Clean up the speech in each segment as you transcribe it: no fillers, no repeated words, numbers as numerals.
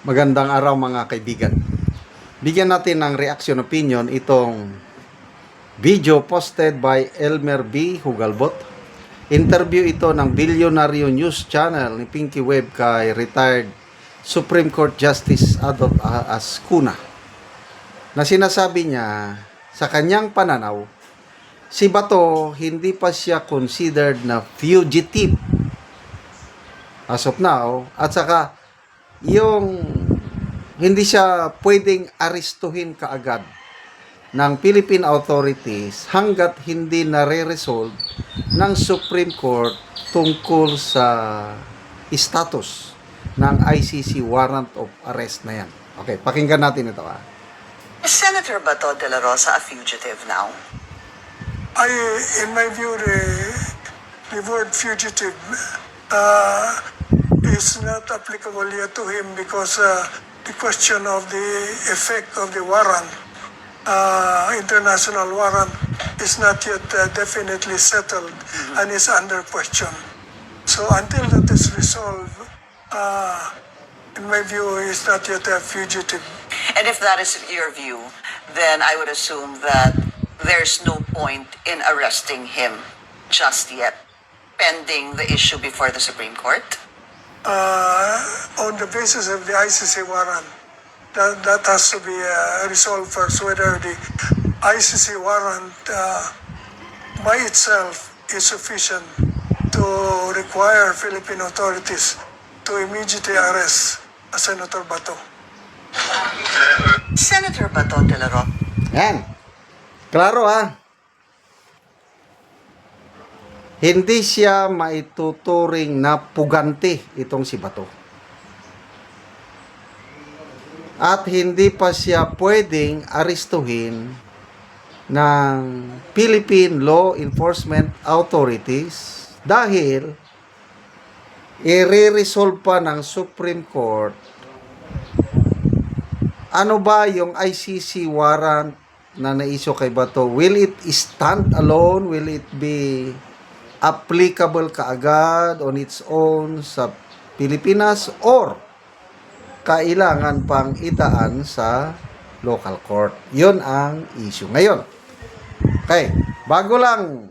Magandang araw mga kaibigan. Bigyan natin ng reaction opinion itong video posted by Elmer B. Hugalbot. Interview ito ng Bilyonaryo News Channel ni Pinky Webb kay retired Supreme Court Justice Adolf Ascuna, na sinasabi niya sa kanyang pananaw, si Bato hindi pa siya considered na fugitive as of now, at saka yung hindi siya pwedeng arestuhin kaagad ng Philippine authorities hanggat hindi nare-resolve ng Supreme Court tungkol sa status ng ICC warrant of arrest na yan. Okay, pakinggan natin ito. Is Senator Bato de la Rosa a fugitive now? In my view, the word fugitive is not applicable yet to him because the question of the effect of the warrant, international warrant, is not yet definitely settled and is under question. So until that is resolved, in my view, he is not yet a fugitive. And if that is your view, then I would assume that there's no point in arresting him just yet, pending the issue before the Supreme Court? On the basis of the ICC warrant, that has to be resolved first, whether the ICC warrant by itself is sufficient to require Philippine authorities to immediately arrest Senator Bato. Senator Bato de la Rosa. Yan. Klaro Hindi siya maituturing na pugante itong si Bato. At hindi pa siya pwedeng arestuhin ng Philippine Law Enforcement Authorities dahil i-resolve pa ng Supreme Court ano ba yung ICC warrant na na-issue kay Bato. Will it stand alone? Will it be applicable kaagad on its own sa Pilipinas, or kailangan pang itaan sa local court? Yun ang issue ngayon. Okay, bago lang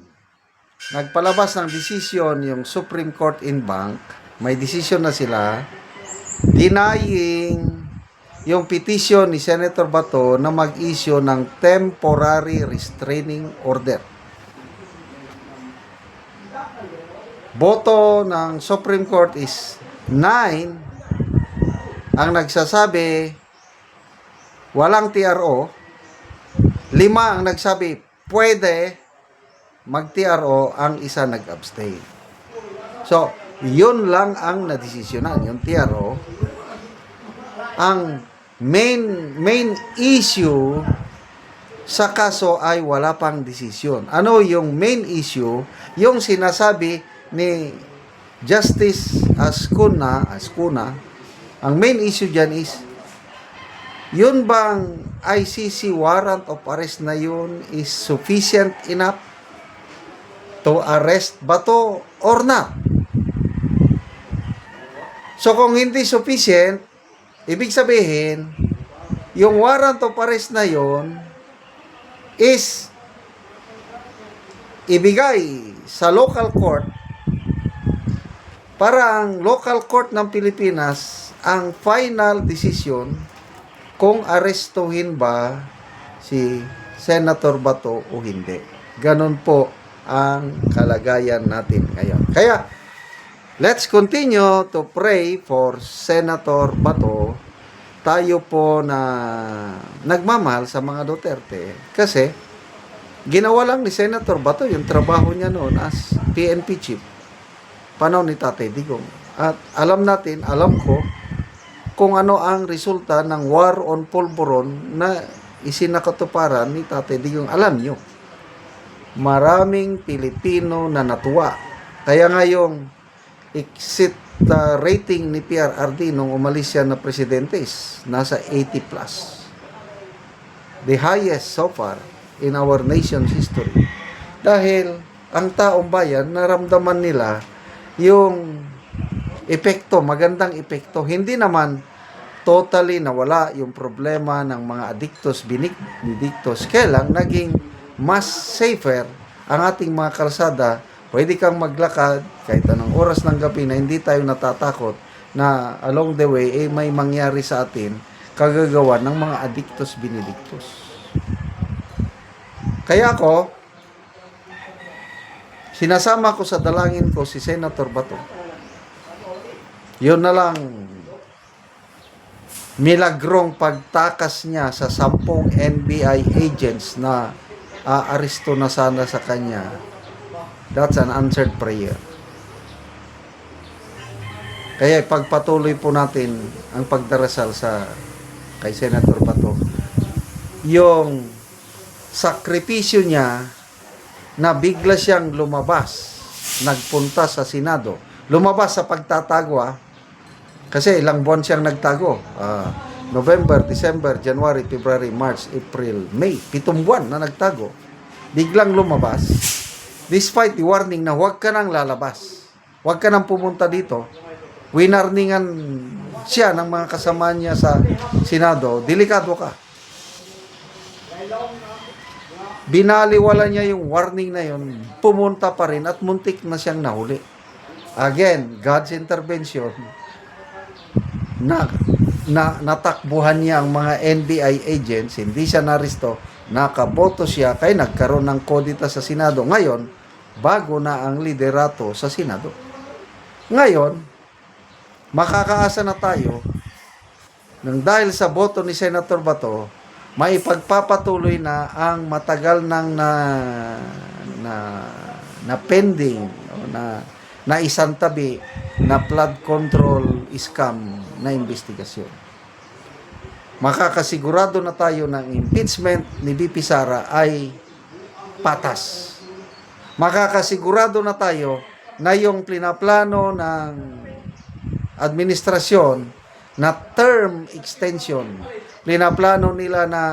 nagpalabas ng desisyon yung Supreme Court in bank, may desisyon na sila denying yung petition ni Senator Bato na mag-issue ng temporary restraining order. Boto ng Supreme Court is 9 ang nagsasabi walang TRO, 5 ang nagsabi pwede mag-TRO, ang isa nag-abstain. So, yun lang ang nadesisyonan, yung TRO. Ang main issue sa kaso ay wala pang desisyon. Ano yung main issue? Yung sinasabi ni Justice Ascuna, ang main issue dyan is, yun bang ICC warrant of arrest na yun is sufficient enough to arrest Bato or not? So kung hindi sufficient, ibig sabihin, yung warrant of arrest na yun is ibigay sa local court para ang local court ng Pilipinas ang final decision kung arestuhin ba si Senator Bato o hindi. Ganon po ang kalagayan natin ngayon. Kaya, let's continue to pray for Senator Bato. Tayo po na nagmamahal sa mga Duterte kasi ginawa lang ni Senator Bato yung trabaho niya noon as PNP chief panahon ni Tatay Digong. At alam ko kung ano ang resulta ng war on Polvoron na isinakatuparan ni Tatay Digong. Alam nyo, maraming Pilipino na natuwa. Kaya nga yung exit rating ni PRRD nung umalis siya na presidente is nasa 80 plus. The highest so far in our nation's history. Dahil ang taong bayan naramdaman nila yung epekto, magandang epekto. Hindi naman totally nawala yung problema ng mga adictos, binidictos. Kaya lang, naging mas safer ang ating mga kalsada. Pwede kang maglakad kahit anong oras ng gabi na hindi tayo natatakot na along the way may mangyari sa atin kagagawa ng mga adictos, binidictos. Kaya ako, sinasama ko sa dalangin ko si Senator Bato. Yun na lang, milagrong pagtakas niya sa 10 NBI agents na aaresto na sana sa kanya. That's an answered prayer. Kaya pagpatuloy po natin ang pagdarasal sa kay Senator Bato. Yung sakripisyo niya na bigla siyang lumabas, nagpunta sa Senado. Lumabas sa pagtatago kasi ilang buwan siyang nagtago. November, December, January, February, March, April, May. 7 buwan na nagtago. Biglang lumabas. Despite the warning na huwag ka nang lalabas. Huwag ka nang pumunta dito. Winarningan siya ng mga kasama niya sa Senado. Delikado ka. Binaliwala niya yung warning na yun. Pumunta pa rin at muntik na siyang nahuli. Again, God's intervention. Natakbuhan niya ang mga NBI agents, hindi siya naristo, nakaboto siya, kaya nagkaroon ng kodita sa Senado. Ngayon, bago na ang liderato sa Senado. Ngayon, makakaasa na tayo nang dahil sa boto ni Senator Bato, may pagpapatuloy na ang matagal nang na pending, na isang tabi na flood control scam na investigasyon. Makakasigurado na tayo ng impeachment ni VP Sara ay patas. Makakasigurado na tayo na yung plinaplano ng administrasyon na term extension, plinaplano nila na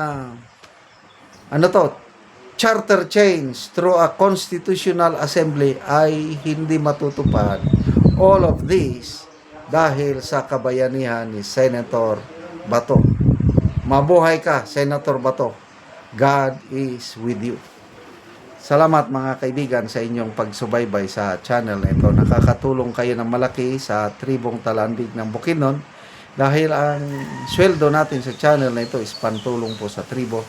charter change through a constitutional assembly ay hindi matutupad. All of this dahil sa kabayanihan ni Senator Bato. Mabuhay ka, Senator Bato. God is with you. Salamat mga kaibigan sa inyong pagsubaybay sa channel na ito. Nakakatulong kayo ng malaki sa tribong Talandig ng Bukidnon dahil ang sweldo natin sa channel na ito is pantulong po sa tribo.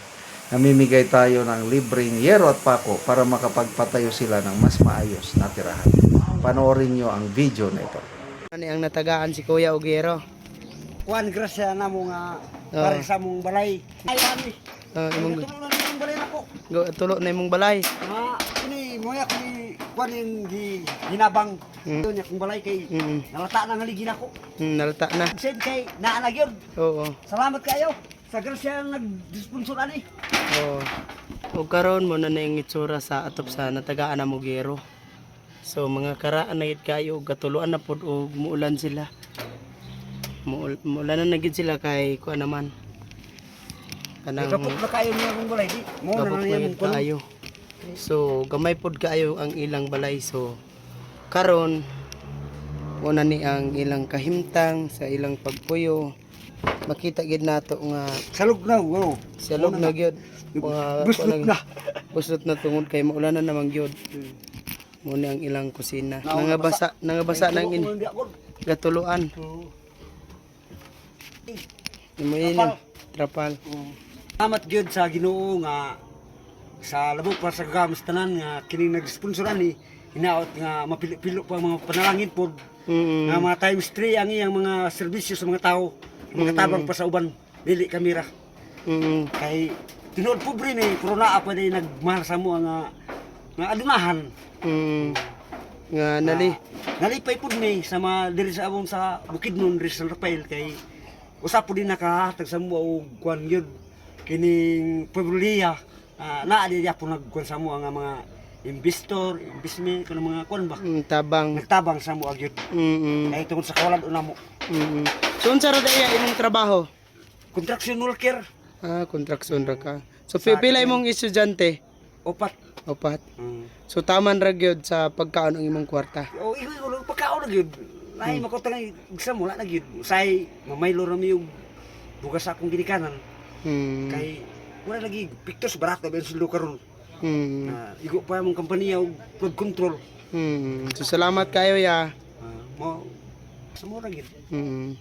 Namimigay tayo ng libreng yero at pako para makapagpatayo sila ng mas maayos na tirahan. Panoorin nyo ang video na ito. Ano ang natagaan si Kuya Ugero? Kuan grasya na mo nga para sa mong balay. Ay ani. Imong Tulungan na mong balay nako. tulo na imong balay. Nga ini moya ko ni kuan yung ginabang. Doon akong balay kay nalata na nga ligi nako. Nalata na. Sen kay naa gyud. Oo. Salamat kayo sa grasya nag-sponsor ani. Oo. O karon mo na yung itsura sa atop sa natagaan na Ugero. So mga karaan na gid kayo gatuluan na pud og muulan sila. Muulan na nagid sila kay kuan naman. Kanang Kapot na kayo niya akong balay di. Mo na Gabok niya na mong kuan. kayo. So gamay pod kaayo ang ilang balay. So karon una ni ang ilang kahimtang sa ilang pagpuyo. Makita gid nato nga Salog na wow. sa loob na gyud. Buslot na. Buslot na tungod kay maulanan naman gyud. Muna ang ilang kusina. Nangabasa nang gatuluan. Imuin trapal. Salamat gyud sa Ginoo nga sa labok para sa gamas tanan nga kini nag-sponsoran ni hinaot nga mapilo-pilo pa mga panalangin pod nga mga times 3 ang iyang mga serbisyo sa mga tao mga tabang pa sa uban dili kamera kay tinuod pobre ni pero naa pa day nagmahal sa mo nga adunahan Nga nali. nalipay pod mi sa mga diri sa abong sa Bukidnon diri sa San Rafael kay usap po din nakahatag sa mo og kuan gyud kining Pueblolia naa di po nagkuan sa mo nga mga investor, investment kanang mga kuan ba Tabang. nagtabang sa mo agyud kay tungod sa kawalan una mo So unsa ra daya imong trabaho? construction worker Kontraksyon ra ka. So pila imong estudyante? opat Opat. So taman ra gyud sa pagkaon ang imong kwarta. o igo pagkaon na gyud lahi makotang exam wala na gyud usay mamaylo ra mi og bugas akong ginikanan Hmm. kay wala lagi pictures barato ben sulo karon Hmm. na igo pa mong kompanya og flood control. Hmm. So salamat kayo ya. Mo sa mura gid. Hmm.